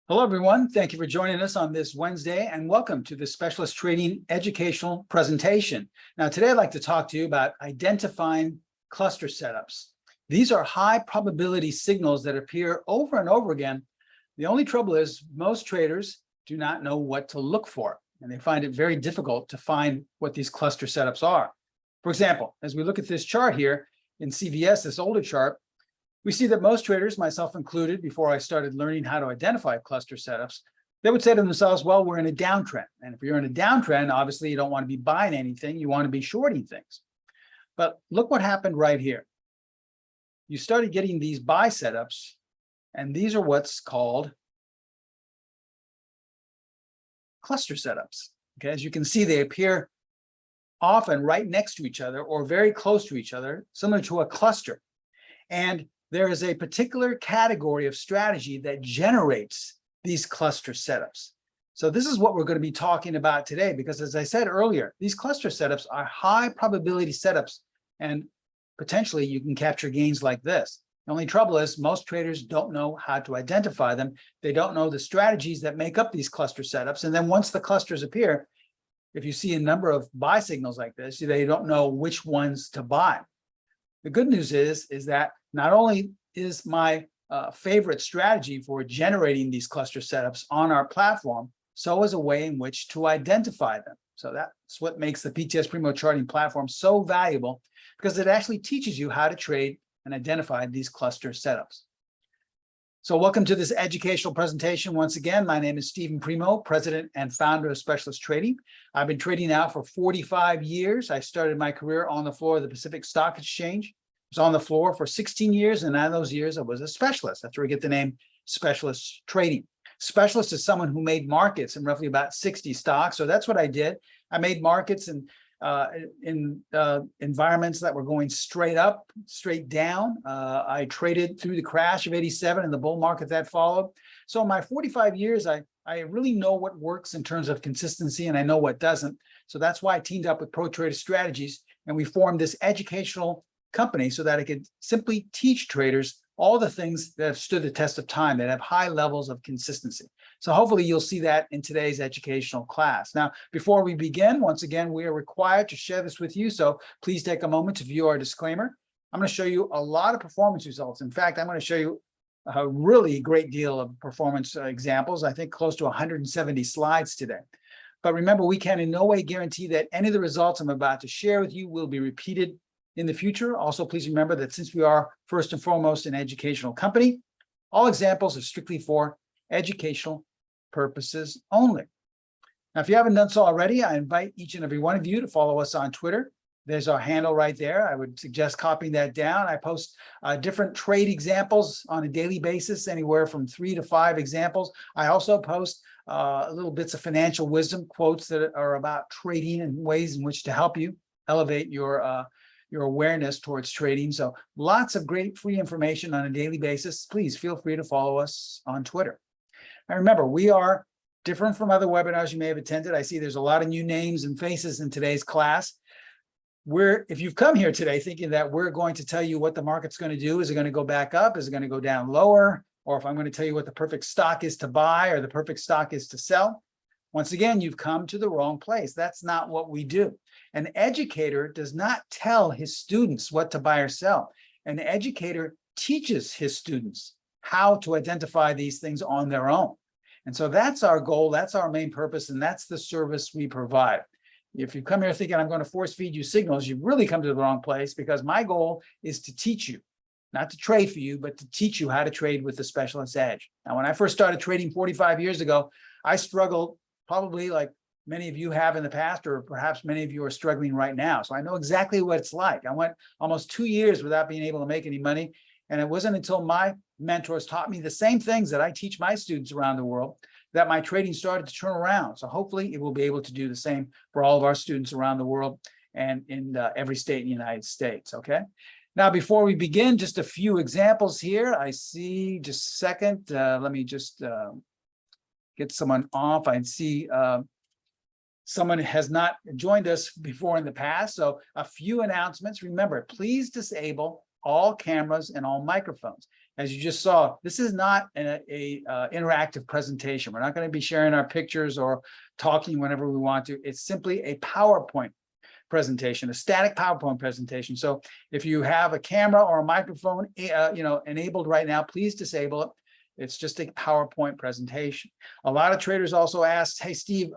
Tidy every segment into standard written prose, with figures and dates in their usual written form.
Hello, everyone. Thank you for joining us on this Wednesday, and welcome to the Specialist Trading Educational Presentation. Now, today I'd like to talk to you about identifying cluster setups. These are high probability signals that appear over and over again. The only trouble is most traders do not know what to look for, and they find it very difficult to find what these cluster setups are. For example, as we look at this chart here in CVS, this older chart, we see that most traders, myself included, before I started learning how to identify cluster setups, they would say to themselves, well, we're in a downtrend. And if you're in a downtrend, obviously you don't want to be buying anything, you want to be shorting things. But look what happened right here. You started getting these buy setups, and these are what's called cluster setups. Okay, as you can see, they appear often right next to each other or very close to each other, similar to a cluster. And there is a particular category of strategy that generates these cluster setups. So this is what we're going to be talking about today, because as I said earlier, these cluster setups are high probability setups, and potentially you can capture gains like this. The only trouble is most traders don't know how to identify them. They don't know the strategies that make up these cluster setups. And then once the clusters appear, if you see a number of buy signals like this, they don't know which ones to buy. The good news is that not only is my favorite strategy for generating these cluster setups on our platform, so is a way in which to identify them. So that's what makes the PTS Primo Charting Platform so valuable, because it actually teaches you how to trade and identify these cluster setups. So welcome to this educational presentation. Once again, my name is Steven Primo, president and founder of Specialist Trading. I've been trading now for 45 years. I started my career on the floor of the Pacific Stock Exchange. I was on the floor for 16 years, and in those years, I was a specialist. That's where we get the name Specialist Trading. Specialist is someone who made markets in roughly about 60 stocks. So that's what I did. I made markets in environments that were going straight up, straight down. I traded through the crash of '87 and the bull market that followed. So in my 45 years, I really know what works in terms of consistency, and I know what doesn't. So that's why I teamed up with Pro Trader Strategies, and we formed this educational company so that I could simply teach traders all the things that have stood the test of time, that have high levels of consistency. So hopefully you'll see that in today's educational class. Now, before we begin, once again, we are required to share this with you. So please take a moment to view our disclaimer. I'm going to show you a lot of performance results. In fact, I'm going to show you a really great deal of performance examples. I think close to 170 slides today. But remember, we can in no way guarantee that any of the results I'm about to share with you will be repeated in the future. Also, please remember that since we are first and foremost an educational company, all examples are strictly for educational purposes only. Now, if you haven't done so already, I invite each and every one of you to follow us on Twitter. There's our handle right there. I would suggest copying that down. I post different trade examples on a daily basis, anywhere from 3 to 5 examples. I also post little bits of financial wisdom quotes that are about trading and ways in which to help you elevate your awareness towards trading. So lots of great free information on a daily basis. Please feel free to follow us on Twitter. And remember, we are different from other webinars you may have attended. I see there's a lot of new names and faces in today's class. If you've come here today thinking that we're going to tell you what the market's going to do, is it going to go back up? Is it going to go down lower? Or if I'm going to tell you what the perfect stock is to buy or the perfect stock is to sell, once again, you've come to the wrong place. That's not what we do. An educator does not tell his students what to buy or sell. An educator teaches his students how to identify these things on their own. And so that's our goal, that's our main purpose, and that's the service we provide. If you come here thinking I'm going to force feed you signals, you've really come to the wrong place, because my goal is to teach you, not to trade for you, but to teach you how to trade with the specialist edge. Now, when I first started trading 45 years ago, I struggled probably like many of you have in the past, or perhaps many of you are struggling right now. So I know exactly what it's like. I went almost 2 years without being able to make any money. And it wasn't until my mentors taught me the same things that I teach my students around the world that my trading started to turn around. So hopefully it will be able to do the same for all of our students around the world and in every state in the United States, okay? Now, before we begin, just a few examples here. I see, just a second, let me just get someone off. I see someone has not joined us before in the past. So a few announcements. Remember, please disable all cameras and all microphones. As you just saw, this is not an interactive presentation. We're not going to be sharing our pictures or talking whenever we want to. It's simply a PowerPoint presentation, a static PowerPoint presentation. So if you have a camera or a microphone, enabled right now, please disable it. It's just a PowerPoint presentation. A lot of traders also ask, hey, Steve,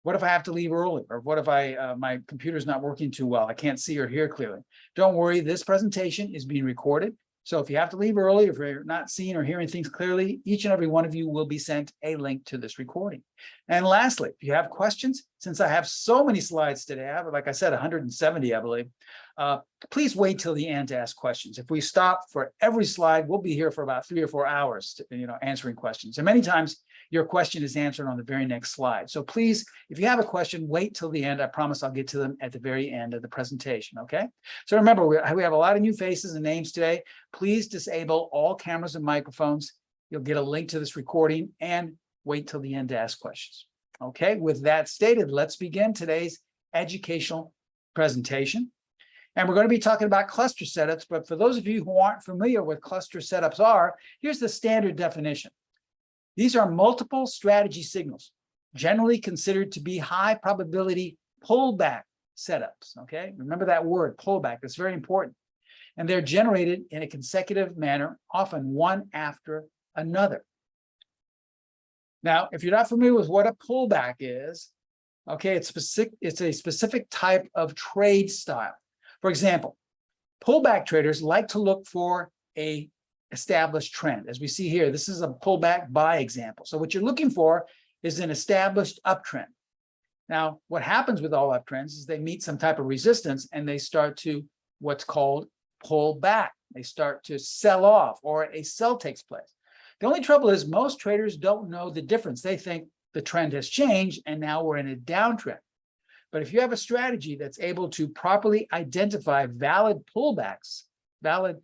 what if I have to leave early? Or what if my computer's not working too well? I can't see or hear clearly. Don't worry, this presentation is being recorded. So if you have to leave early, if you're not seeing or hearing things clearly, each and every one of you will be sent a link to this recording. And lastly, if you have questions, since I have so many slides today, I have, like I said, 170, I believe, please wait till the end to ask questions. If we stop for every slide, we'll be here for about 3 or 4 hours, answering questions. And many times your question is answered on the very next slide. So please, if you have a question, wait till the end. I promise I'll get to them at the very end of the presentation, okay? So remember, we have a lot of new faces and names today. Please disable all cameras and microphones. You'll get a link to this recording and wait till the end to ask questions. Okay, with that stated, let's begin today's educational presentation. And we're going to be talking about cluster setups, but for those of you who aren't familiar with cluster setups here's the standard definition. These are multiple strategy signals, generally considered to be high probability pullback setups, okay? Remember that word, pullback, that's very important. And they're generated in a consecutive manner, often one after another. Now, if you're not familiar with what a pullback is, okay, it's a specific type of trade style. For example, pullback traders like to look for a established trend. As we see here, this is a pullback buy example. So what you're looking for is an established uptrend. Now, what happens with all uptrends is they meet some type of resistance and they start to what's called pull back. They start to sell off or a sell takes place. The only trouble is most traders don't know the difference. They think the trend has changed and now we're in a downtrend. But if you have a strategy that's able to properly identify valid pullbacks, valid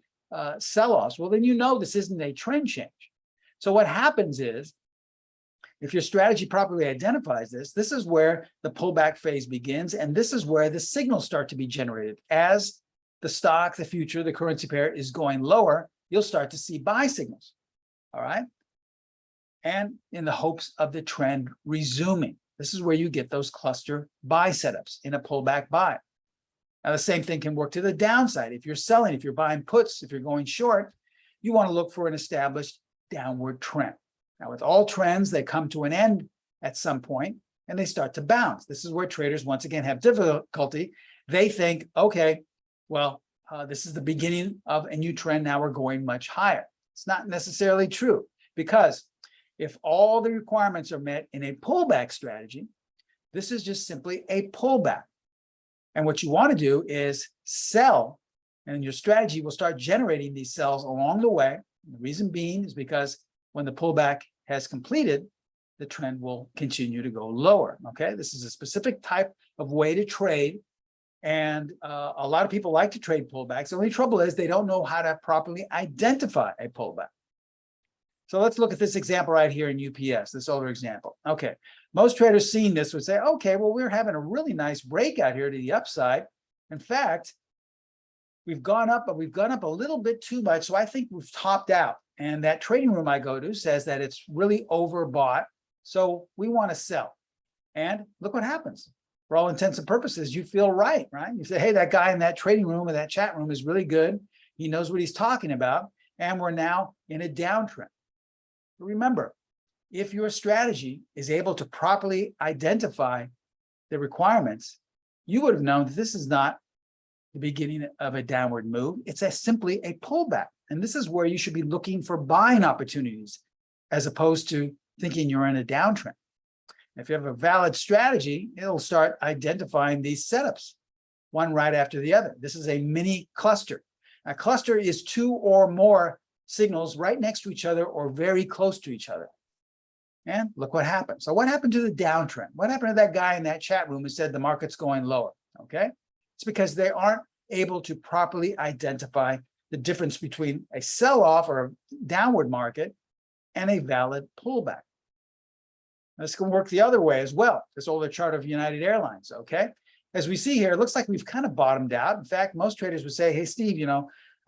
sell-offs, well, then you know this isn't a trend change. So what happens is, if your strategy properly identifies this, this is where the pullback phase begins, and this is where the signals start to be generated. As the stock, the future, the currency pair is going lower, you'll start to see buy signals, all right? And in the hopes of the trend resuming. This is where you get those cluster buy setups in a pullback buy. Now, the same thing can work to the downside. If you're selling, if you're buying puts, if you're going short, you want to look for an established downward trend. Now, with all trends, they come to an end at some point and they start to bounce. This is where traders, once again, have difficulty. They think, okay, well, this is the beginning of a new trend. Now we're going much higher. It's not necessarily true, because if all the requirements are met in a pullback strategy, this is just simply a pullback. And what you want to do is sell, and your strategy will start generating these sells along the way. The reason being is because when the pullback has completed, the trend will continue to go lower, okay? This is a specific type of way to trade, and a lot of people like to trade pullbacks. The only trouble is they don't know how to properly identify a pullback. So let's look at this example right here in UPS, this older example. Okay, most traders seeing this would say, okay, well, we're having a really nice breakout here to the upside. In fact, we've gone up, but we've gone up a little bit too much. So I think we've topped out. And that trading room I go to says that it's really overbought. So we want to sell. And look what happens. For all intents and purposes, you feel right? You say, hey, that guy in that trading room or that chat room is really good. He knows what he's talking about. And we're now in a downtrend. Remember, if your strategy is able to properly identify the requirements, you would have known that this is not the beginning of a downward move. It's simply a pullback. And this is where you should be looking for buying opportunities as opposed to thinking you're in a downtrend. If you have a valid strategy, it'll start identifying these setups, one right after the other. This is a mini cluster. A cluster is 2 or more signals right next to each other or very close to each other. And look what happened. So what happened to the downtrend? What happened to that guy in that chat room who said the market's going lower? Okay, it's because they aren't able to properly identify the difference between a sell-off or a downward market and a valid pullback. This can work the other way as well. This older chart of United Airlines, okay? As we see here, it looks like we've kind of bottomed out. In fact, most traders would say, hey, Steve,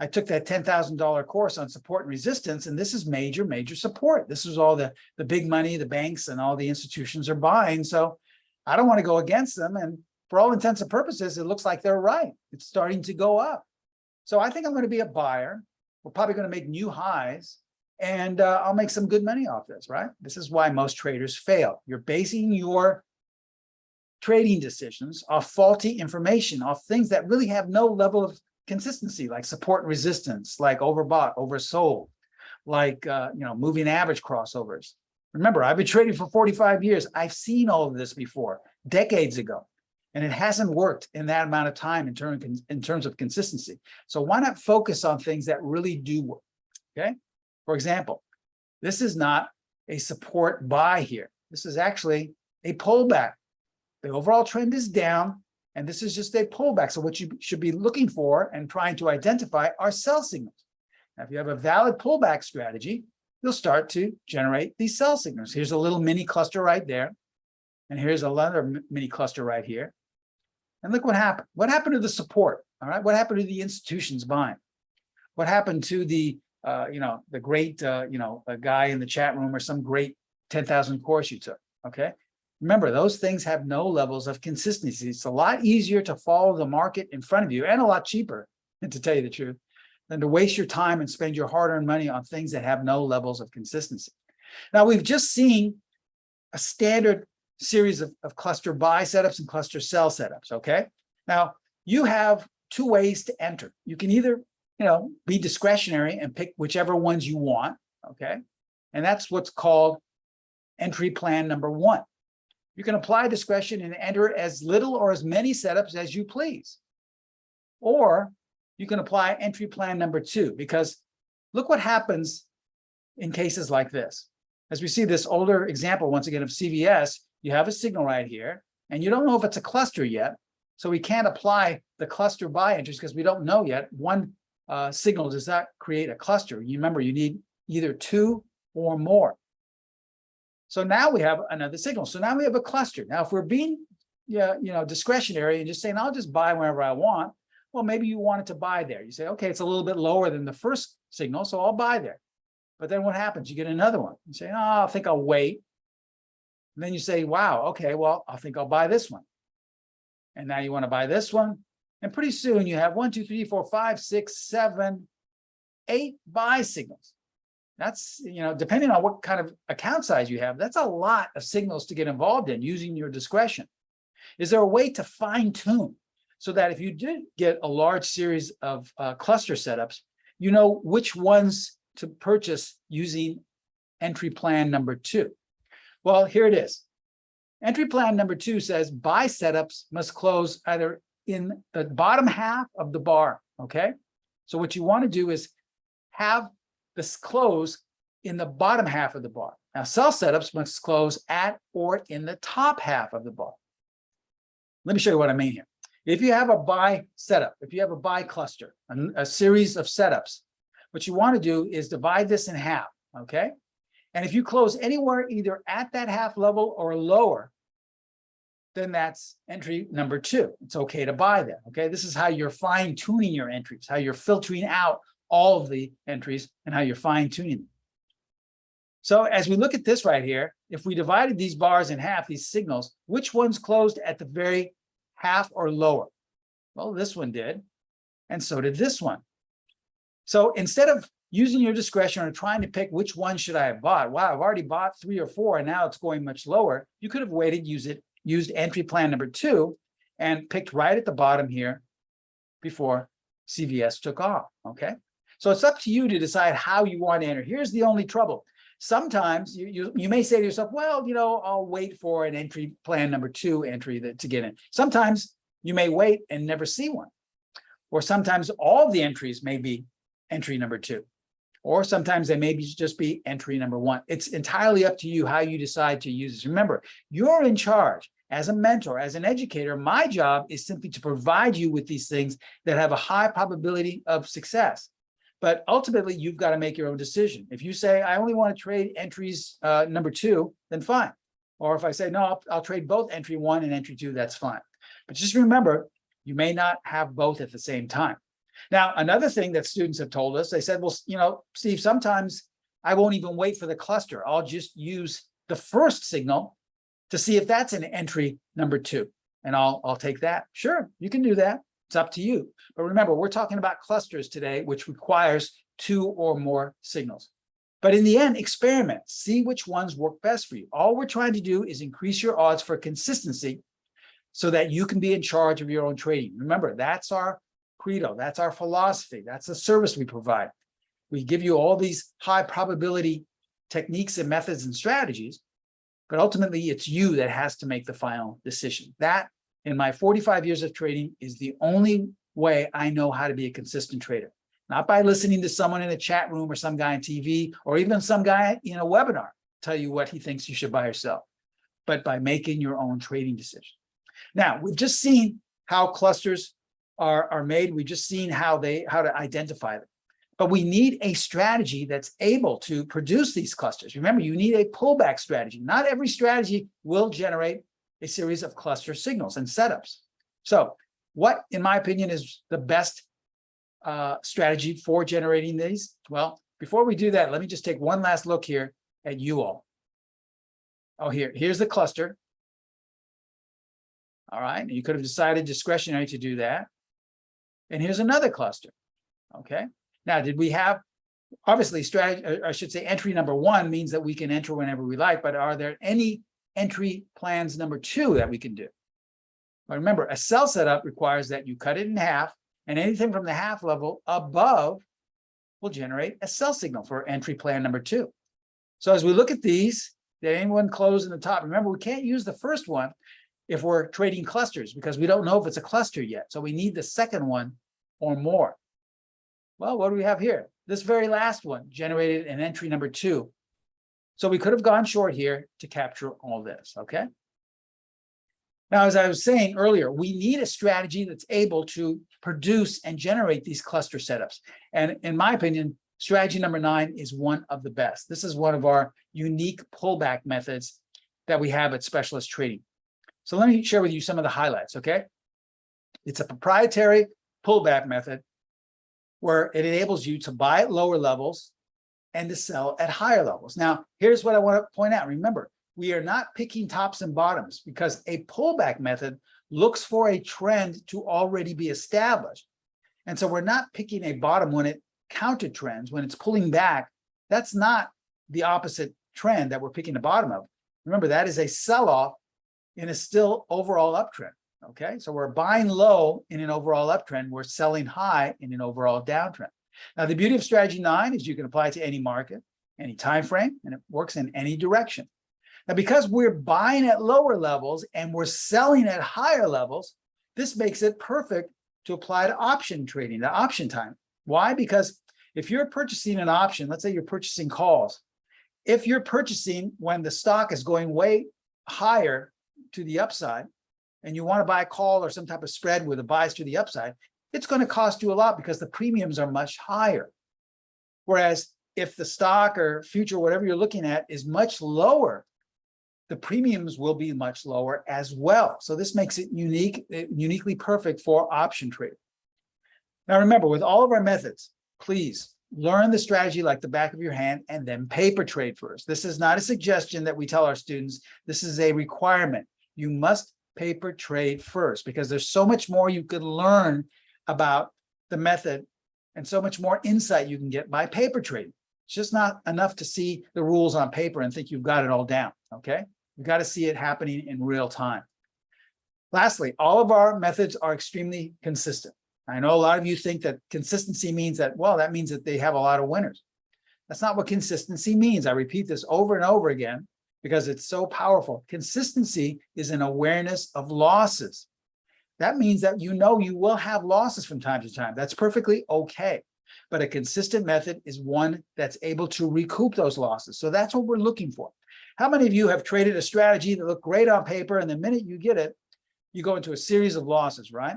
I took that $10,000 course on support and resistance, and this is major, major support. This is all the big money, the banks and all the institutions are buying. So I don't want to go against them. And for all intents and purposes, it looks like they're right. It's starting to go up. So I think I'm going to be a buyer. We're probably going to make new highs, and I'll make some good money off this, right? This is why most traders fail. You're basing your trading decisions off faulty information, off things that really have no level of consistency, like support and resistance, like overbought, oversold, like moving average crossovers. Remember, I've been trading for 45 years. I've seen all of this before, decades ago, and it hasn't worked in that amount of time in terms of consistency. So why not focus on things that really do work? Okay. For example, this is not a support buy here. This is actually a pullback. The overall trend is down, and this is just a pullback. So what you should be looking for and trying to identify are sell signals. Now, if you have a valid pullback strategy, you'll start to generate these sell signals. Here's a little mini cluster right there. And here's another mini cluster right here. And look what happened. What happened to the support? All right. What happened to the institutions buying? What happened to the great a guy in the chat room, or some great 10,000 course you took? Okay. Remember, those things have no levels of consistency. It's a lot easier to follow the market in front of you, and a lot cheaper, to tell you the truth, than to waste your time and spend your hard-earned money on things that have no levels of consistency. Now, we've just seen a standard series of cluster buy setups and cluster sell setups, okay? Now, you have two ways to enter. You can either, be discretionary and pick whichever ones you want, okay? And that's what's called entry plan number one. You can apply discretion and enter as little or as many setups as you please. Or you can apply entry plan number two, because look what happens in cases like this. As we see this older example, once again, of CVS, you have a signal right here, and you don't know if it's a cluster yet. So we can't apply the cluster buy entries because we don't know yet. One signal does not create a cluster. You remember, you need either two or more. So now we have another signal. So now we have a cluster. Now, if we're being discretionary and just saying, I'll just buy whenever I want, well, maybe you wanted to buy there. You say, okay, it's a little bit lower than the first signal, so I'll buy there. But then what happens? You get another one. You say, oh, I think I'll wait. And then you say, wow, okay, well, I think I'll buy this one. And now you want to buy this one. And pretty soon you have 1, 2, 3, 4, 5, 6, 7, 8 buy signals. That's, depending on what kind of account size you have, that's a lot of signals to get involved in using your discretion. Is there a way to fine tune so that if you did get a large series of cluster setups, you know which ones to purchase using entry plan number two? Well, here it is. Entry plan number two says buy setups must close either in the bottom half of the bar, okay? So what you want to do is have this close in the bottom half of the bar. Now, sell setups must close at or in the top half of the bar. Let me show you what I mean here. If you have a buy setup, if you have a buy cluster, a series of setups, what you want to do is divide this in half, okay? And if you close anywhere either at that half level or lower, then that's entry number two. It's okay to buy that, okay? This is how you're fine-tuning your entries, how you're filtering out all of the entries and how you're fine-tuning them. So as we look at this right here, if we divided these bars in half, these signals, which ones closed at the very half or lower? Well, this one did, and so did this one. So instead of using your discretion or trying to pick which one should I have bought, wow, I've already bought 3 or 4 and now it's going much lower, you could have waited, used entry plan number two and picked right at the bottom here before CVS took off, okay? So it's up to you to decide how you want to enter. Here's the only trouble. Sometimes you may say to yourself, well, I'll wait for an entry plan number two entry to get in. Sometimes you may wait and never see one. Or sometimes all the entries may be entry number two. Or sometimes they may just be entry number one. It's entirely up to you how you decide to use this. Remember, you're in charge. As a mentor, as an educator, my job is simply to provide you with these things that have a high probability of success. But ultimately, you've got to make your own decision. If you say, I only want to trade entries number two, then fine. Or if I say, no, I'll trade both entry one and entry two, that's fine. But just remember, you may not have both at the same time. Now, another thing that students have told us, they said, well, you know, Steve, sometimes I won't even wait for the cluster. I'll just use the first signal to see if that's an entry number 2. And I'll take that. Sure, you can do that. It's up to you. But remember, we're talking about clusters today, which requires 2 or more signals. But in the end, experiment. See which ones work best for you. All we're trying to do is increase your odds for consistency so that you can be in charge of your own trading. Remember, that's our credo. That's our philosophy. That's the service we provide. We give you all these high probability techniques and methods and strategies, but ultimately it's you that has to make the final decision. That, in my 45 years of trading, is the only way I know how to be a consistent trader. Not by listening to someone in a chat room or some guy on TV or even some guy in a webinar tell you what he thinks you should buy or sell, but by making your own trading decision. Now, we've just seen how clusters are made. We've just seen how to identify them. But we need a strategy that's able to produce these clusters. Remember, you need a pullback strategy. Not every strategy will generate a series of cluster signals and setups. So what, in my opinion, is the best strategy for generating these? Well, before we do that, let me just take one last look here at you all. Oh, here's the cluster. All right, you could have decided discretionary to do that. And here's another cluster. Okay. Now, did we have, obviously, strategy, I should say entry number 1 means that we can enter whenever we like, but are there any entry plans number 2 that we can do? Well, remember, a sell setup requires that you cut it in half, and anything from the half level above will generate a sell signal for entry plan number 2. So as we look at these, did anyone close in the top? Remember, we can't use the first one if we're trading clusters because we don't know if it's a cluster yet. So we need the second one or more. Well, what do we have here? This very last one generated an entry number 2. So we could have gone short here to capture all this, okay? Now, as I was saying earlier, we need a strategy that's able to produce and generate these cluster setups. And in my opinion, strategy number 9 is one of the best. This is one of our unique pullback methods that we have at Specialist Trading. So let me share with you some of the highlights, okay? It's a proprietary pullback method where it enables you to buy at lower levels and to sell at higher levels. Now, here's what I want to point out. Remember, we are not picking tops and bottoms because a pullback method looks for a trend to already be established. And so we're not picking a bottom when it counter trends, when it's pulling back. That's not the opposite trend that we're picking the bottom of. Remember, that is a sell-off in a still overall uptrend. Okay, so we're buying low in an overall uptrend. We're selling high in an overall downtrend. Now, the beauty of strategy 9 is you can apply it to any market, any time frame, and it works in any direction. Now, because we're buying at lower levels and we're selling at higher levels, this makes it perfect to apply to option trading, the option time. Why? Because if you're purchasing an option, let's say you're purchasing calls, if you're purchasing when the stock is going way higher to the upside, and you want to buy a call or some type of spread with a bias to the upside, it's going to cost you a lot because the premiums are much higher. Whereas if the stock or future, whatever you're looking at, is much lower, the premiums will be much lower as well. So this makes it uniquely perfect for option trading. Now remember, with all of our methods, please learn the strategy like the back of your hand and then paper trade first. This is not a suggestion that we tell our students. This is a requirement. You must paper trade first because there's so much more you could learn about the method and so much more insight you can get by paper trading. It's just not enough to see the rules on paper and think you've got it all down, okay? You've got to see it happening in real time. Lastly, all of our methods are extremely consistent. I know a lot of you think that consistency means that, well, that means that they have a lot of winners. That's not what consistency means. I repeat this over and over again because it's so powerful. Consistency is an awareness of losses. That means that you know you will have losses from time to time. That's perfectly okay. But a consistent method is one that's able to recoup those losses. So that's what we're looking for. How many of you have traded a strategy that looked great on paper, and the minute you get it, you go into a series of losses, right?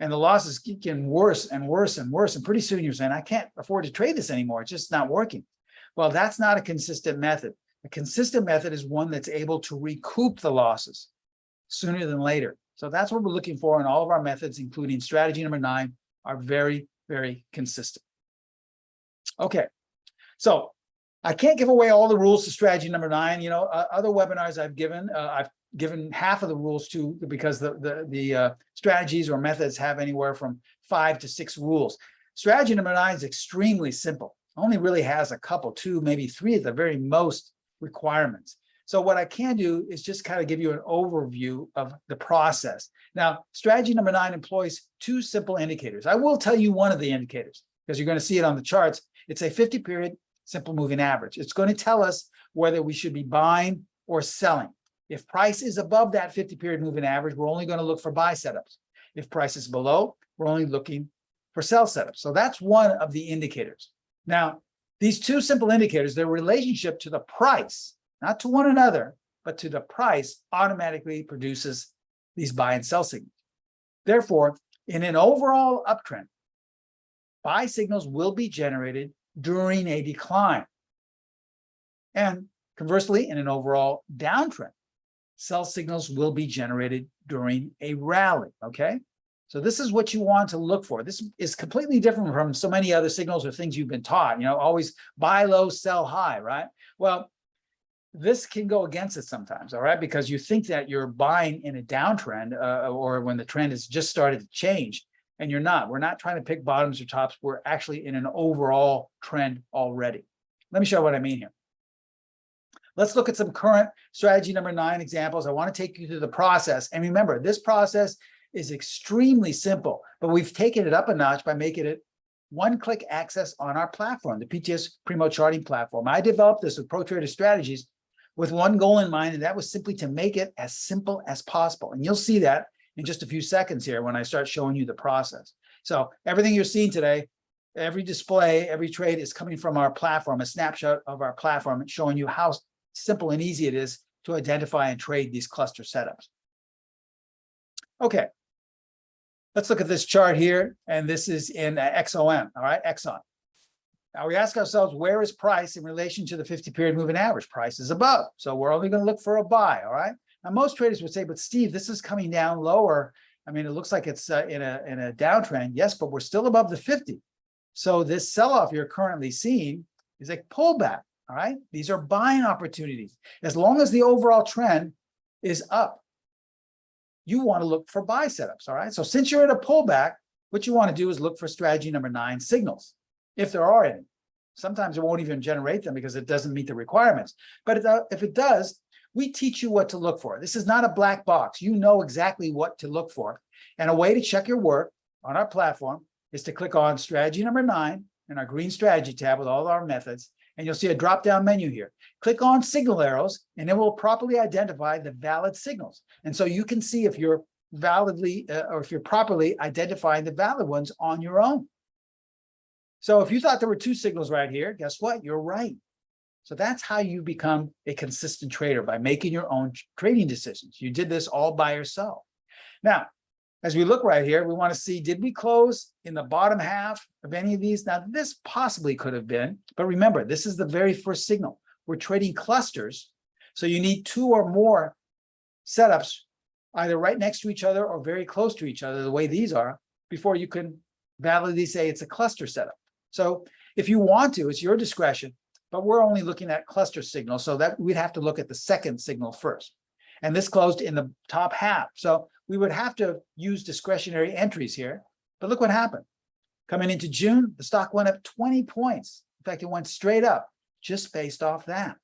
And the losses keep getting worse and worse and worse. And pretty soon you're saying, I can't afford to trade this anymore. It's just not working. Well, that's not a consistent method. A consistent method is one that's able to recoup the losses sooner than later. So that's what we're looking for in all of our methods, including strategy number 9, our very very consistent. Okay, so I can't give away all the rules to strategy number 9. You know, other webinars I've given half of the rules to, because the strategies or methods have anywhere from 5 to 6 rules. Strategy number 9 is extremely simple. Only really has a couple, 2, maybe 3 at the very most requirements. So what I can do is just kind of give you an overview of the process. Now, strategy number 9 employs 2 simple indicators. I will tell you one of the indicators because you're going to see it on the charts. It's a 50-period simple moving average. It's going to tell us whether we should be buying or selling. If price is above that 50-period moving average, we're only going to look for buy setups. If price is below, we're only looking for sell setups. So that's one of the indicators. Now, these 2 simple indicators, their relationship to the price, not to one another, but to the price, automatically produces these buy and sell signals. Therefore, in an overall uptrend, buy signals will be generated during a decline. And conversely, in an overall downtrend, sell signals will be generated during a rally, okay? So this is what you want to look for. This is completely different from so many other signals or things you've been taught, you know, always buy low, sell high, right? Well, this can go against it sometimes, all right? Because you think that you're buying in a downtrend or when the trend has just started to change, and you're not. We're not trying to pick bottoms or tops. We're actually in an overall trend already. Let me show you what I mean here. Let's look at some current strategy number 9 examples. I want to take you through the process. And remember, this process is extremely simple, but we've taken it up a notch by making it one-click access on our platform, the PTS Primo Charting Platform. I developed this with Pro Trader Strategies with one goal in mind, and that was simply to make it as simple as possible. And you'll see that in just a few seconds here when I start showing you the process. So everything you're seeing today, every display, every trade is coming from our platform, a snapshot of our platform, and showing you how simple and easy it is to identify and trade these cluster setups. Okay, let's look at this chart here, and this is in XOM, all right, Exxon. Now we ask ourselves, where is price in relation to the 50-period moving average? Price is above, so we're only going to look for a buy, all right? Now, most traders would say, but Steve, this is coming down lower. I mean, it looks like it's in a downtrend. Yes, but we're still above the 50. So this sell-off you're currently seeing is a pullback, all right? These are buying opportunities. As long as the overall trend is up, you want to look for buy setups, all right? So since you're at a pullback, what you want to do is look for strategy number 9 signals, if there are any. Sometimes it won't even generate them because it doesn't meet the requirements. But if it does, we teach you what to look for. This is not a black box. You know exactly what to look for. And a way to check your work on our platform is to click on strategy number 9 in our green strategy tab with all our methods, and you'll see a drop-down menu here. Click on signal arrows, and it will properly identify the valid signals. And so you can see if you're validly or if you're properly identifying the valid ones on your own. So if you thought there were 2 signals right here, guess what? You're right. So that's how you become a consistent trader, by making your own trading decisions. You did this all by yourself. Now, as we look right here, we want to see, did we close in the bottom half of any of these? Now, this possibly could have been, but remember, this is the very first signal. We're trading clusters, so you need 2 or more setups, either right next to each other or very close to each other, the way these are, before you can validly say it's a cluster setup. So if you want to, it's your discretion, but we're only looking at cluster signals, so that we'd have to look at the second signal first. And this closed in the top half. So we would have to use discretionary entries here. But look what happened. Coming into June, the stock went up 20 points. In fact, it went straight up just based off that.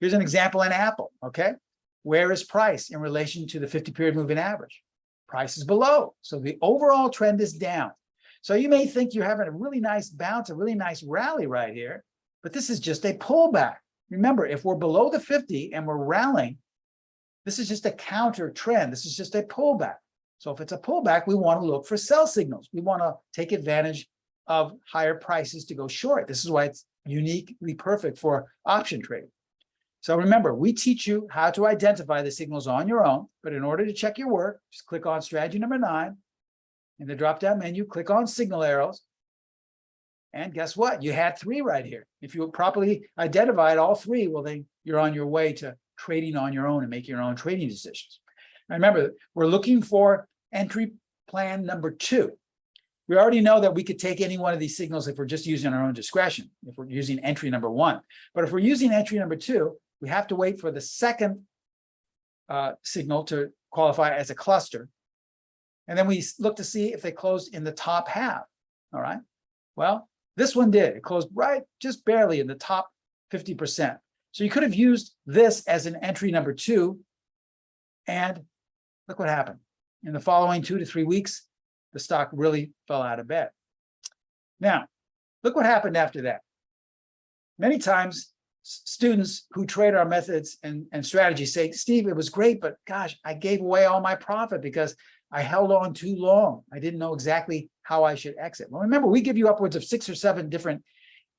Here's an example in Apple, okay? Where is price in relation to the 50-period moving average? Price is below. So the overall trend is down. So you may think you're having a really nice bounce, a really nice rally right here, but this is just a pullback. Remember, if we're below the 50 and we're rallying, this is just a counter trend. This is just a pullback. So if it's a pullback, we want to look for sell signals. We want to take advantage of higher prices to go short. This is why it's uniquely perfect for option trading. So remember, we teach you how to identify the signals on your own, but in order to check your work, just click on strategy number 9. In the drop-down menu, click on signal arrows. And guess what? You had 3 right here. If you properly identified all 3, well, then you're on your way to trading on your own and making your own trading decisions. Now remember, we're looking for entry plan number 2. We already know that we could take any one of these signals if we're just using our own discretion, if we're using entry number 1. But if we're using entry number 2, we have to wait for the second signal to qualify as a cluster. And then we look to see if they closed in the top half. All right. Well, this one did. It closed right just barely in the top 50%. So you could have used this as an entry number 2. And look what happened. In the following 2 to 3 weeks, the stock really fell out of bed. Now, look what happened after that. Many times, students who trade our methods and strategies say, Steve, it was great, but gosh, I gave away all my profit because I held on too long. I didn't know exactly how I should exit. Well, remember, we give you upwards of 6 or 7 different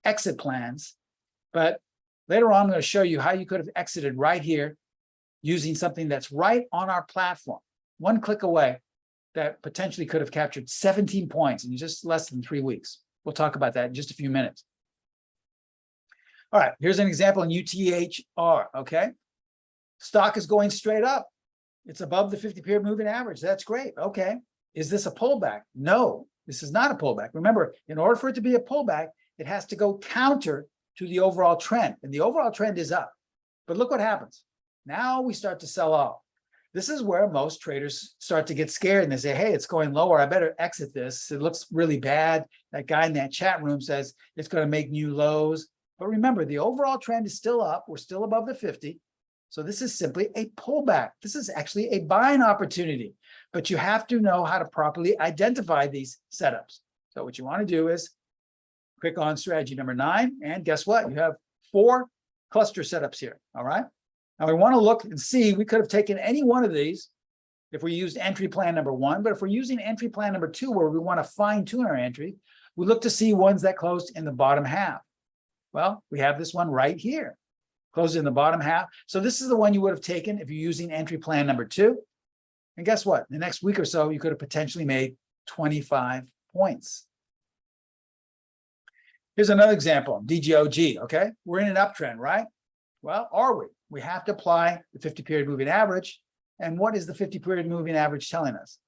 exit plans, but later on, I'm going to show you how you could have exited right here using something that's right on our platform, one click away, that potentially could have captured 17 points in just less than 3 weeks. We'll talk about that in just a few minutes. All right, here's an example in UTHR, okay? Stock is going straight up. It's above the 50-period moving average. That's great, okay. Is this a pullback? No, this is not a pullback. Remember, in order for it to be a pullback, it has to go counter to the overall trend, and the overall trend is up. But look what happens. Now we start to sell off. This is where most traders start to get scared and they say, hey, it's going lower. I better exit this. It looks really bad. That guy in that chat room says it's going to make new lows. But remember, the overall trend is still up. We're still above the 50. So this is simply a pullback. This is actually a buying opportunity. But you have to know how to properly identify these setups. So what you want to do is click on strategy number 9. And guess what? You have 4 cluster setups here. All right. Now we want to look and see, we could have taken any one of these if we used entry plan number 1, but if we're using entry plan number 2, where we want to fine tune our entry, we look to see ones that closed in the bottom half. Well, we have this one right here, closed in the bottom half. So this is the one you would have taken if you're using entry plan number 2. And guess what? In the next week or so, you could have potentially made 25 points. Here's another example, DGOG, okay? We're in an uptrend, right? Well, are we? We have to apply the 50-period moving average. And what is the 50-period moving average telling us?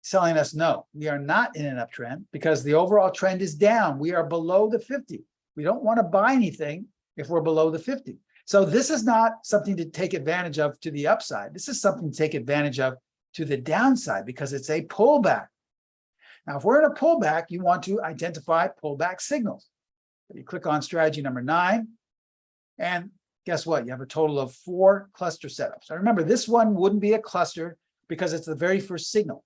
It's telling us no, we are not in an uptrend because the overall trend is down. We are below the 50. We don't want to buy anything if we're below the 50. So this is not something to take advantage of to the upside. This is something to take advantage of to the downside because it's a pullback. Now, if we're in a pullback, you want to identify pullback signals. So you click on strategy number 9, and guess what? You have a total of 4 cluster setups. Now remember, this one wouldn't be a cluster because it's the very first signal,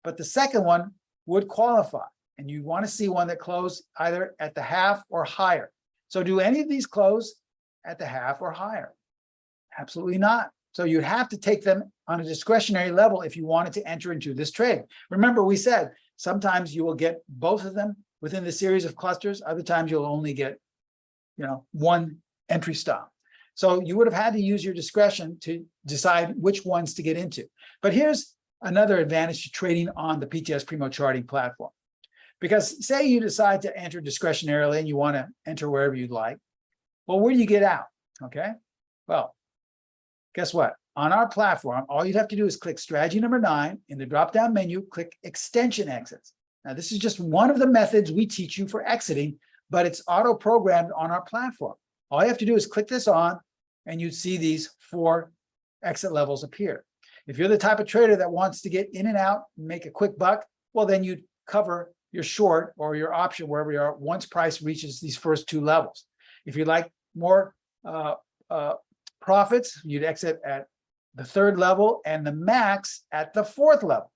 but the second one would qualify. And you want to see one that closed either at the half or higher. So do any of these close at the half or higher? Absolutely not. So you'd have to take them on a discretionary level if you wanted to enter into this trade. Remember, we said sometimes you will get both of them within the series of clusters. Other times you'll only get, one entry stop. So you would have had to use your discretion to decide which ones to get into. But here's another advantage to trading on the PTS Primo Charting Platform. Because say you decide to enter discretionarily and you want to enter wherever you'd like. Well, where do you get out? Okay. Well, guess what? On our platform, all you'd have to do is click strategy number 9 in the drop-down menu, click extension exits. Now, this is just one of the methods we teach you for exiting, but it's auto-programmed on our platform. All you have to do is click this on and you'd see these 4 exit levels appear. If you're the type of trader that wants to get in and out and make a quick buck, well, then you'd cover your short or your option wherever you are once price reaches these first 2 levels. If you'd like more profits, you'd exit at the 3rd level and the max at the 4th level.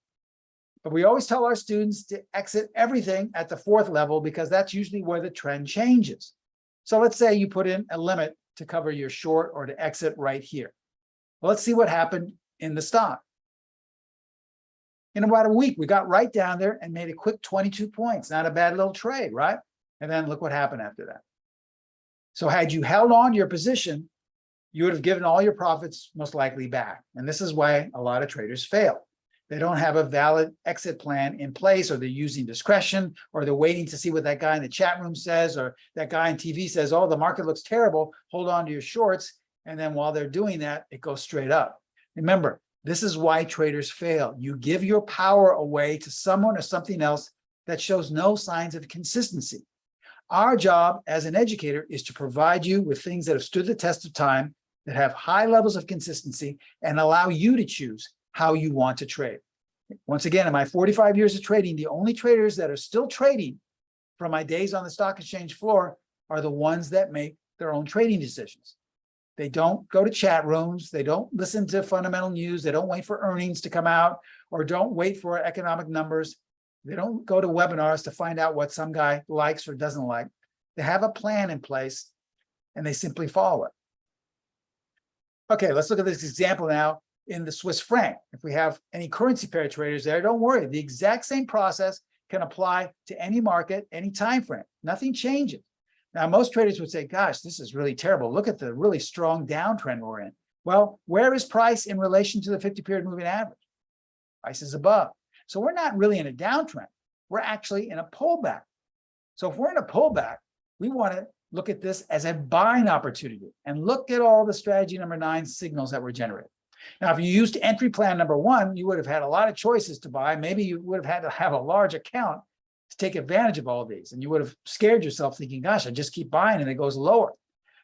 But we always tell our students to exit everything at the 4th level because that's usually where the trend changes. So let's say you put in a limit to cover your short or to exit right here. Well, let's see what happened in the stock. In about a week, we got right down there and made a quick 22 points. Not a bad little trade, right? And then look what happened after that. So had you held on to your position, you would have given all your profits most likely back. And this is why a lot of traders fail. They don't have a valid exit plan in place, or they're using discretion, or they're waiting to see what that guy in the chat room says, or that guy on TV says, oh, the market looks terrible, hold on to your shorts. And then while they're doing that, it goes straight up. Remember, this is why traders fail. You give your power away to someone or something else that shows no signs of consistency. Our job as an educator is to provide you with things that have stood the test of time, that have high levels of consistency, and allow you to choose how you want to trade. Once again, in my 45 years of trading, the only traders that are still trading from my days on the stock exchange floor are the ones that make their own trading decisions. They don't go to chat rooms. They don't listen to fundamental news. They don't wait for earnings to come out, or don't wait for economic numbers. They don't go to webinars to find out what some guy likes or doesn't like. They have a plan in place and they simply follow it. Okay, let's look at this example now in the Swiss franc. If we have any currency pair traders there, don't worry. The exact same process can apply to any market, any time frame. Nothing changes. Now, most traders would say, gosh, this is really terrible. Look at the really strong downtrend we're in. Well, where is price in relation to the 50-period moving average? Price is above. So we're not really in a downtrend. We're actually in a pullback. So if we're in a pullback, we want to look at this as a buying opportunity and look at all the strategy number 9 signals that were generated. Now, if you used entry plan number 1, you would have had a lot of choices to buy. Maybe you would have had to have a large account to take advantage of all of these. And you would have scared yourself thinking, gosh, I just keep buying and it goes lower.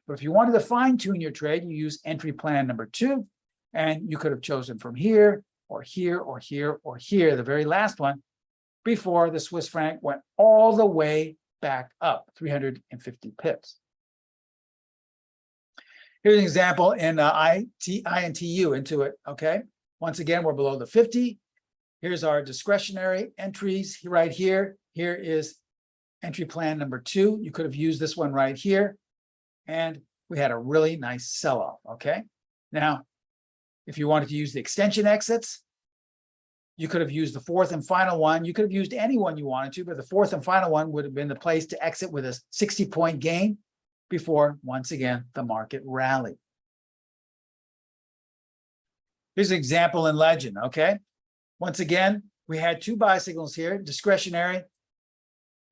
But if you wanted to fine tune your trade, you use entry plan number 2, and you could have chosen from here or here or here or here, the very last one, before the Swiss franc went all the way back up 350 pips. Here's an example in INTU, Intuit, okay? Once again, we're below the 50. Here's our discretionary entries right here. Here is entry plan number 2. You could have used this one right here. And we had a really nice sell-off, okay? Now, if you wanted to use the extension exits, you could have used the 4th and final one. You could have used any one you wanted to, but the 4th and final one would have been the place to exit with a 60-point gain before, once again, the market rallied. Here's an example in Legend, okay? Once again, we had 2 buy signals here, discretionary.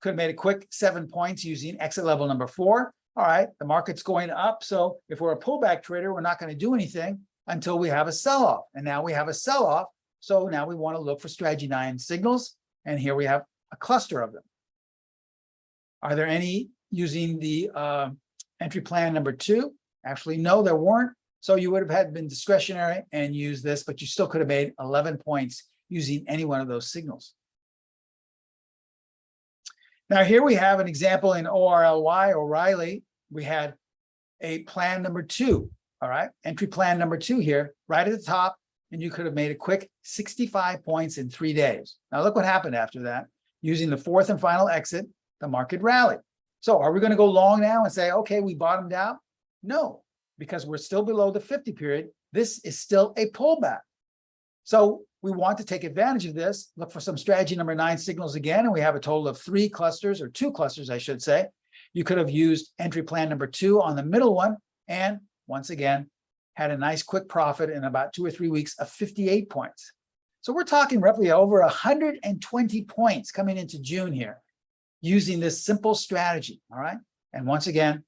Could have made a quick 7 points using exit level number 4. All right, the market's going up. So if we're a pullback trader, we're not going to do anything until we have a sell-off. And now we have a sell-off. So now we want to look for strategy 9 signals. And here we have a cluster of them. Are there any using the entry plan number 2? Actually, no, there weren't. So you would have had been discretionary and used this, but you still could have made 11 points using any one of those signals. Now here we have an example in ORLY, O'Reilly. We had a plan number 2, all right? Entry plan number 2 here, right at the top, and you could have made a quick 65 points in 3 days. Now look what happened after that. Using the 4th and final exit, the market rallied. So are we going to go long now and say, okay, we bottomed out? No, because we're still below the 50 period. This is still a pullback. So we want to take advantage of this, look for some strategy number 9 signals again, and we have a total of 3 clusters, or 2 clusters, I should say. You could have used entry plan number 2 on the middle one, and once again, had a nice quick profit in about 2 or 3 weeks of 58 points. So we're talking roughly over 120 points coming into June here, using this simple strategy, all right? And once again,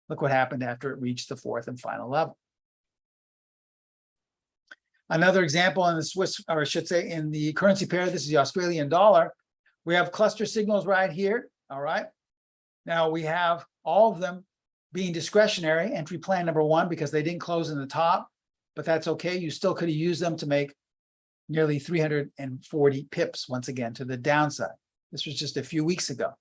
look what happened after it reached the 4th and final level. Another example in the Swiss, or I should say in the currency pair, this is the Australian dollar. We have cluster signals right here, all right? Now we have all of them being discretionary, entry plan number 1, because they didn't close in the top, but that's okay. You still could have used them to make nearly 340 pips, once again, to the downside. This was just a few weeks ago.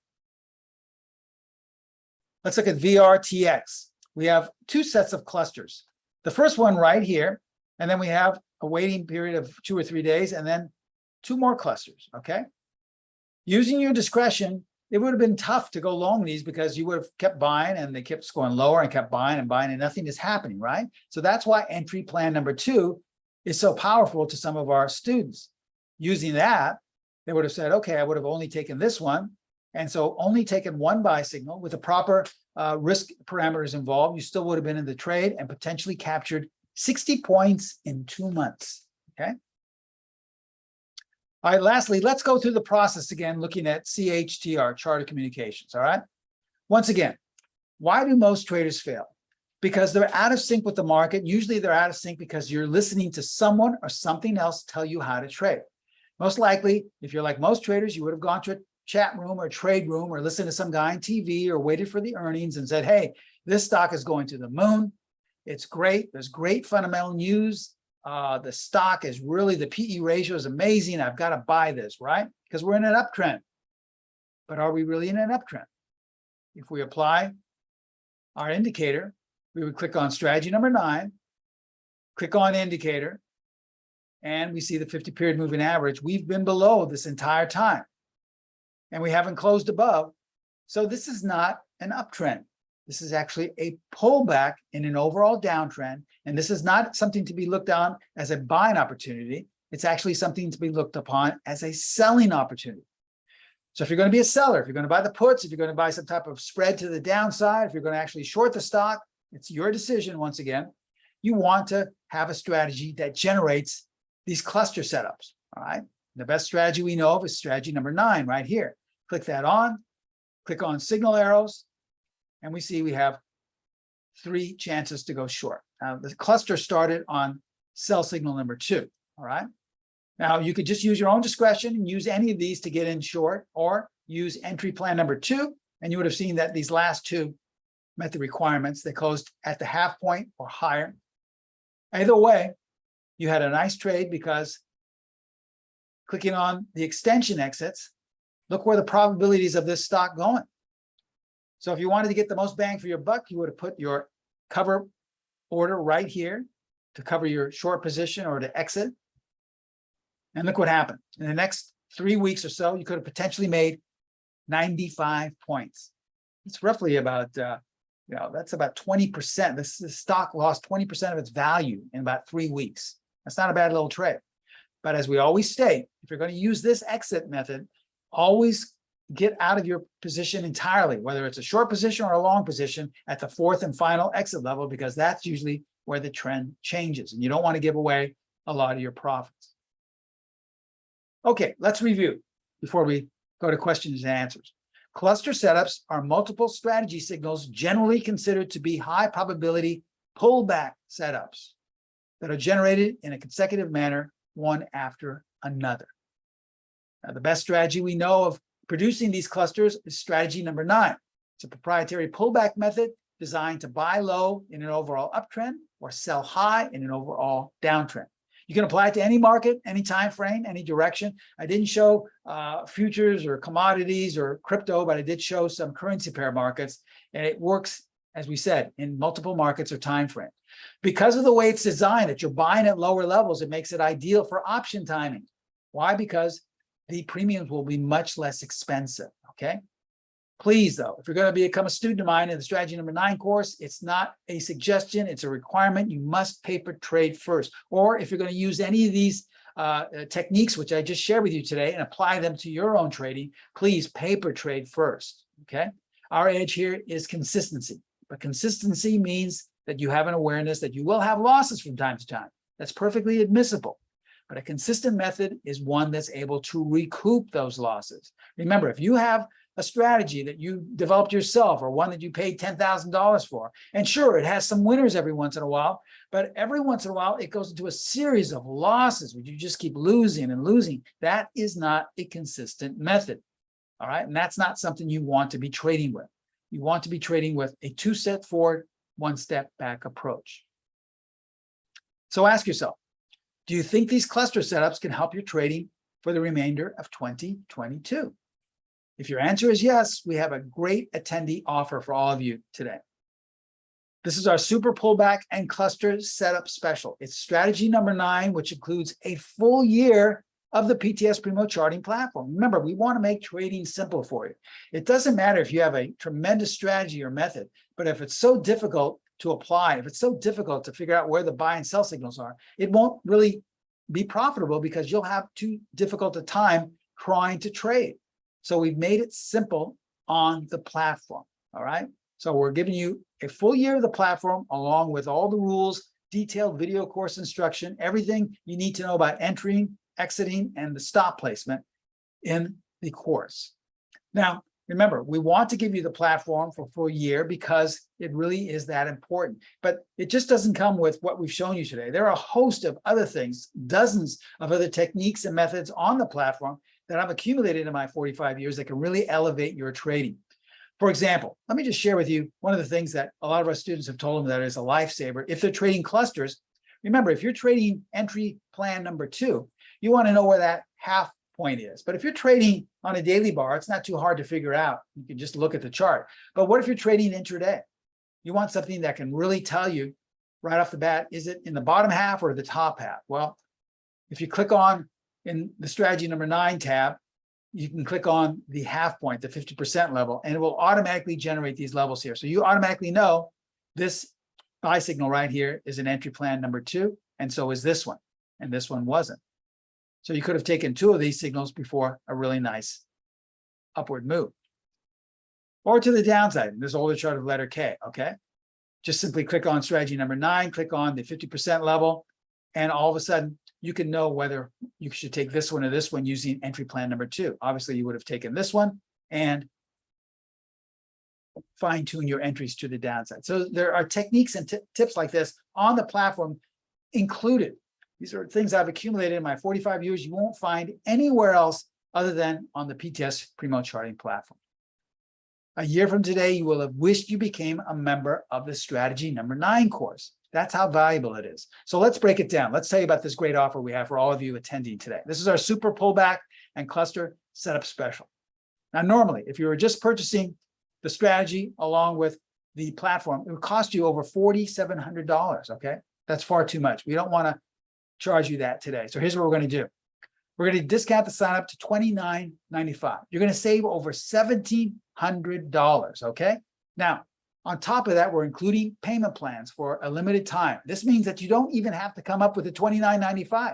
Let's look at VRTX. We have 2 sets of clusters. The first one right here, and then we have a waiting period of 2 or 3 days, and then 2 more clusters, okay? Using your discretion, it would have been tough to go long these because you would have kept buying and they kept going lower and kept buying and nothing is happening, right? So that's why entry plan number 2 is so powerful to some of our students. Using that, they would have said, okay, I would have only taken this one. And so only taken 1 buy signal with the proper risk parameters involved, you still would have been in the trade and potentially captured 60 points in 2 months, okay? All right, lastly, let's go through the process again, looking at CHTR, Chart of Communications, all right? Once again, why do most traders fail? Because they're out of sync with the market. Usually they're out of sync because you're listening to someone or something else tell you how to trade. Most likely, if you're like most traders, you would have gone to a chat room or trade room or listened to some guy on TV or waited for the earnings and said, hey, this stock is going to the moon. It's great. There's great fundamental news. The stock is really, the PE ratio is amazing. I've got to buy this, right? Because we're in an uptrend. But are we really in an uptrend? If we apply our indicator, we would click on strategy number 9, click on indicator, and we see the 50-period moving average. We've been below this entire time, and we haven't closed above. So this is not an uptrend. This is actually a pullback in an overall downtrend, and this is not something to be looked on as a buying opportunity. It's actually something to be looked upon as a selling opportunity. So if you're going to be a seller, if you're going to buy the puts, if you're going to buy some type of spread to the downside, if you're going to actually short the stock, it's your decision once again. You want to have a strategy that generates these cluster setups, all right? The best strategy we know of is strategy number 9 right here. Click that on, click on signal arrows, and we see we have 3 chances to go short. Now, the cluster started on sell signal number 2, all right? Now, you could just use your own discretion and use any of these to get in short, or use entry plan number 2, and you would have seen that these last 2 met the requirements. They closed at the half point or higher. Either way, you had a nice trade because clicking on the extension exits, look where the probabilities of this stock going. So if you wanted to get the most bang for your buck, you would have put your cover order right here to cover your short position or to exit. And look what happened. In the next 3 weeks or so, you could have potentially made 95 points. It's roughly about, that's about 20%. This stock lost 20% of its value in about 3 weeks. That's not a bad little trade. But as we always state, if you're going to use this exit method, always get out of your position entirely, whether it's a short position or a long position at the 4th and final exit level, because that's usually where the trend changes. And you don't want to give away a lot of your profits. Okay, let's review before we go to questions and answers. Cluster setups are multiple strategy signals generally considered to be high probability pullback setups that are generated in a consecutive manner, one after another. Now, the best strategy we know of producing these clusters is strategy number 9. It's a proprietary pullback method designed to buy low in an overall uptrend or sell high in an overall downtrend. You can apply it to any market, any time frame, any direction. I didn't show futures or commodities or crypto, but I did show some currency pair markets, and it works, as we said, in multiple markets or time frames. Because of the way it's designed, that you're buying at lower levels, it makes it ideal for option timing. Why? Because the premiums will be much less expensive, okay? Please, though, if you're going to become a student of mine in the strategy number 9 course, it's not a suggestion, it's a requirement. You must paper trade first. Or if you're going to use any of these techniques, which I just shared with you today, and apply them to your own trading, please paper trade first, okay? Our edge here is consistency, but consistency means that you have an awareness that you will have losses from time to time. That's perfectly admissible. But a consistent method is one that's able to recoup those losses. Remember, if you have a strategy that you developed yourself or one that you paid $10,000 for, and sure, it has some winners every once in a while, but every once in a while, it goes into a series of losses where you just keep losing and losing. That is not a consistent method, all right? And that's not something you want to be trading with. You want to be trading with a 2-step forward, 1-step back approach. So ask yourself, do you think these cluster setups can help your trading for the remainder of 2022? If your answer is yes, we have a great attendee offer for all of you today. This is our super pullback and cluster setup special. It's strategy number 9, which includes a full year of the PTS Primo Charting Platform. Remember, we want to make trading simple for you. It doesn't matter if you have a tremendous strategy or method, but if it's so difficult to apply, if it's so difficult to figure out where the buy and sell signals are, it won't really be profitable because you'll have too difficult a time trying to trade. So we've made it simple on the platform, all right? So we're giving you a full year of the platform along with all the rules, detailed video course instruction, everything you need to know about entering, exiting, and the stop placement in the course. Now, remember, we want to give you the platform for a full year because it really is that important. But it just doesn't come with what we've shown you today. There are a host of other things, dozens of other techniques and methods on the platform that I've accumulated in my 45 years that can really elevate your trading. For example, let me just share with you one of the things that a lot of our students have told them that is a lifesaver. If they're trading clusters, remember, if you're trading entry plan number 2, you want to know where that half point is. But if you're trading on a daily bar, it's not too hard to figure out. You can just look at the chart. But what if you're trading intraday? You want something that can really tell you right off the bat, is it in the bottom half or the top half? Well, if you click on in the strategy number 9 tab, you can click on the half point, the 50% level, and it will automatically generate these levels here. So you automatically know this buy signal right here is an entry plan number 2, and so is this one, and this one wasn't. So you could have taken 2 of these signals before a really nice upward move. Or to the downside, this older chart of letter K, okay? Just simply click on strategy number 9, click on the 50% level, and all of a sudden you can know whether you should take this one or this one using entry plan number 2. Obviously, you would have taken this one and fine-tune your entries to the downside. So there are techniques and tips like this on the platform included. These are things I've accumulated in my 45 years. You won't find anywhere else other than on the PTS Primo Charting Platform. A year from today, you will have wished you became a member of the strategy number 9 course. That's how valuable it is. So let's break it down. Let's tell you about this great offer we have for all of you attending today. This is our super pullback and cluster setup special. Now, normally, if you were just purchasing the strategy along with the platform, it would cost you over $4,700, okay? That's far too much. We don't want to charge you that today. So here's what we're going to do. We're going to discount the sign up to $29.95. You're going to save over $1,700, okay? Now, on top of that, we're including payment plans for a limited time. This means that you don't even have to come up with a $29.95.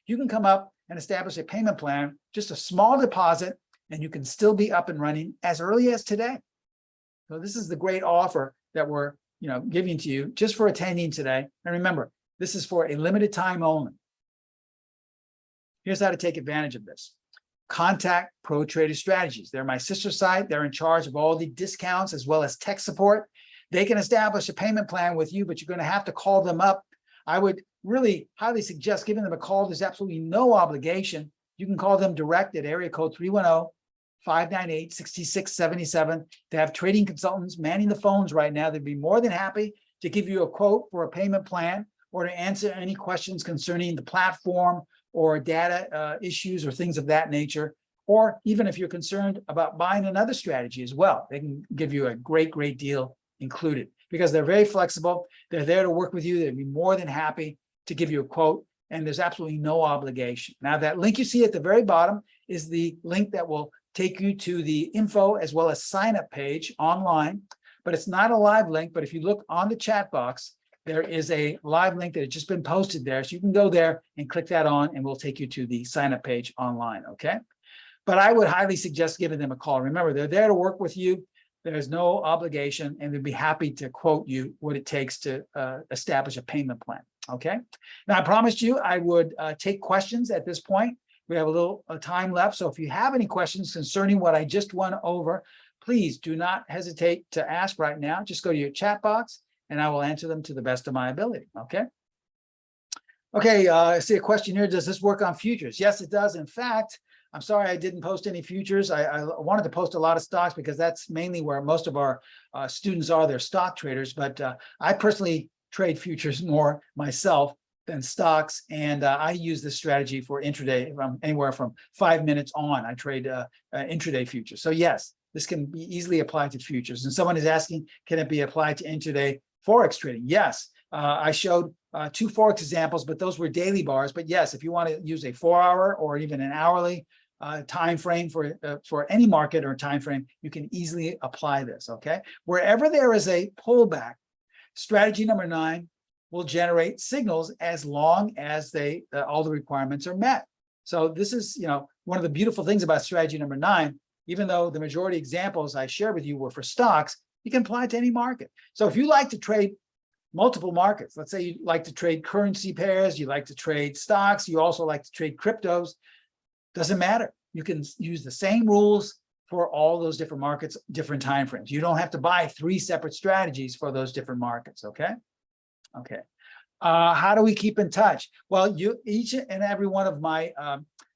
You can come up and establish a payment plan, just a small deposit, and you can still be up and running as early as today. So this is the great offer that we're giving to you just for attending today. And remember, this is for a limited time only. Here's how to take advantage of this. Contact Pro Trader Strategies. They're my sister site. They're in charge of all the discounts as well as tech support. They can establish a payment plan with you, but you're going to have to call them up. I would really highly suggest giving them a call. There's absolutely no obligation. You can call them direct at area code 310-598-6677. They have trading consultants manning the phones right now. They'd be more than happy to give you a quote for a payment plan or to answer any questions concerning the platform or data issues or things of that nature, or even if you're concerned about buying another strategy as well, they can give you a great deal included because they're very flexible. They're there to work with you. They'd be more than happy to give you a quote, and there's absolutely no obligation. Now, that link you see at the very bottom is the link that will take you to the info as well as sign up page online, but it's not a live link. But if you look on the chat box, there is a live link that has just been posted there. So you can go there and click that on and we'll take you to the sign up page online, okay? But I would highly suggest giving them a call. Remember, they're there to work with you. There's no obligation, and they'd be happy to quote you what it takes to establish a payment plan, okay? Now, I promised you I would take questions at this point. We have a little time left. So if you have any questions concerning what I just went over, please do not hesitate to ask right now. Just go to your chat box and I will answer them to the best of my ability, okay? Okay, I see a question here. Does this work on futures? Yes, it does. In fact, I'm sorry I didn't post any futures. I wanted to post a lot of stocks because that's mainly where most of our students are. They're stock traders, but I personally trade futures more myself than stocks, and I use this strategy for intraday from anywhere from 5 minutes on. I trade intraday futures. So yes, this can be easily applied to futures. And someone is asking, can it be applied to intraday forex trading? Yes, I showed 2 forex examples, but those were daily bars. But yes, if you want to use a 4-hour or even an hourly time frame for any market or time frame, you can easily apply this. Okay, wherever there is a pullback, strategy number 9 will generate signals as long as all the requirements are met. So this is one of the beautiful things about strategy number 9. Even though the majority examples I shared with you were for stocks, you can apply it to any market. So if you like to trade multiple markets, let's say you like to trade currency pairs, you like to trade stocks, you also like to trade cryptos, doesn't matter. You can use the same rules for all those different markets, different time frames. You don't have to buy 3 separate strategies for those different markets, okay? Okay. How do we keep in touch? Well, each and every one of my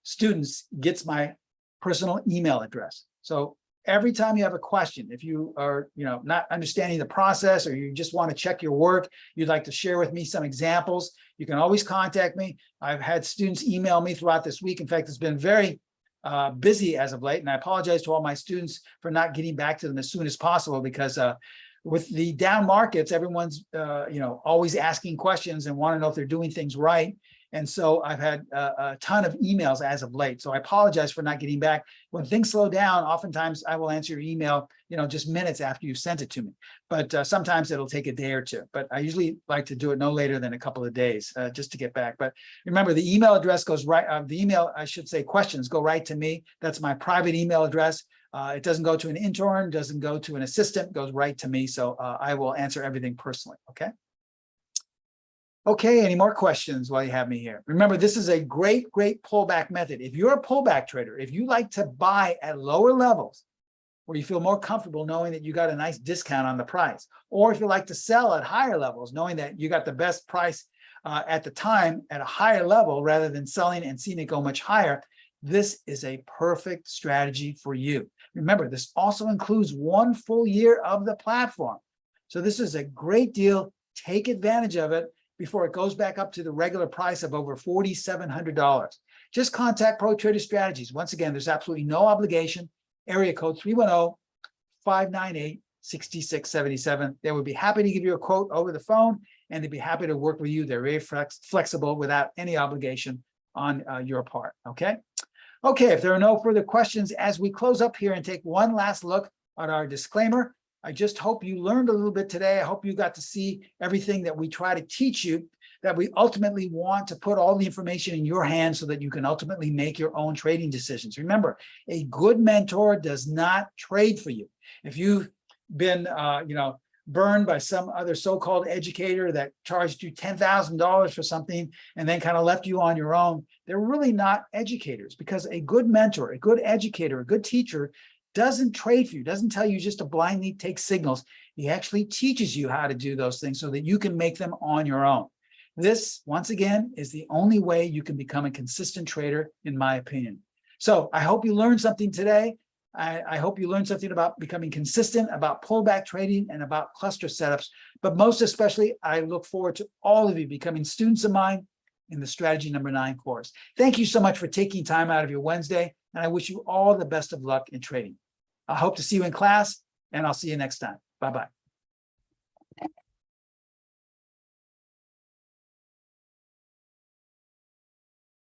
students gets my personal email address. So every time you have a question, if you are, not understanding the process, or you just want to check your work, you'd like to share with me some examples, you can always contact me. I've had students email me throughout this week. In fact, it's been very busy as of late, and I apologize to all my students for not getting back to them as soon as possible, because with the down markets, everyone's always asking questions and want to know if they're doing things right. And so I've had a ton of emails as of late. So I apologize for not getting back. When things slow down, oftentimes I will answer your email, just minutes after you sent it to me. But sometimes it'll take a day or two. But I usually like to do it no later than a couple of days just to get back. But remember, the email address goes right, the email, I should say, questions go right to me. That's my private email address. It doesn't go to an intern, doesn't go to an assistant, goes right to me. So I will answer everything personally, okay? Okay, any more questions while you have me here? Remember, this is a great pullback method. If you're a pullback trader, if you like to buy at lower levels where you feel more comfortable knowing that you got a nice discount on the price, or if you like to sell at higher levels, knowing that you got the best price at the time at a higher level rather than selling and seeing it go much higher, this is a perfect strategy for you. Remember, this also includes 1 full year of the platform. So this is a great deal. Take advantage of it before it goes back up to the regular price of over $4,700. Just contact Pro Trader Strategies. Once again, there's absolutely no obligation. Area code 310-598-6677. They would be happy to give you a quote over the phone, and they'd be happy to work with you. They're very flexible without any obligation on your part, okay? Okay, if there are no further questions, as we close up here and take one last look at our disclaimer, I just hope you learned a little bit today. I hope you got to see everything that we try to teach you, that we ultimately want to put all the information in your hands so that you can ultimately make your own trading decisions. Remember, a good mentor does not trade for you. If you've been, burned by some other so-called educator that charged you $10,000 for something and then kind of left you on your own, they're really not educators, because a good mentor, a good educator, a good teacher doesn't trade for you, doesn't tell you just to blindly take signals. He actually teaches you how to do those things so that you can make them on your own. This, once again, is the only way you can become a consistent trader, in my opinion. So I hope you learned something today. I hope you learned something about becoming consistent, about pullback trading, and about cluster setups. But most especially, I look forward to all of you becoming students of mine in the Strategy Number 9 course. Thank you so much for taking time out of your Wednesday, and I wish you all the best of luck in trading. I hope to see you in class, and I'll see you next time. Bye-bye.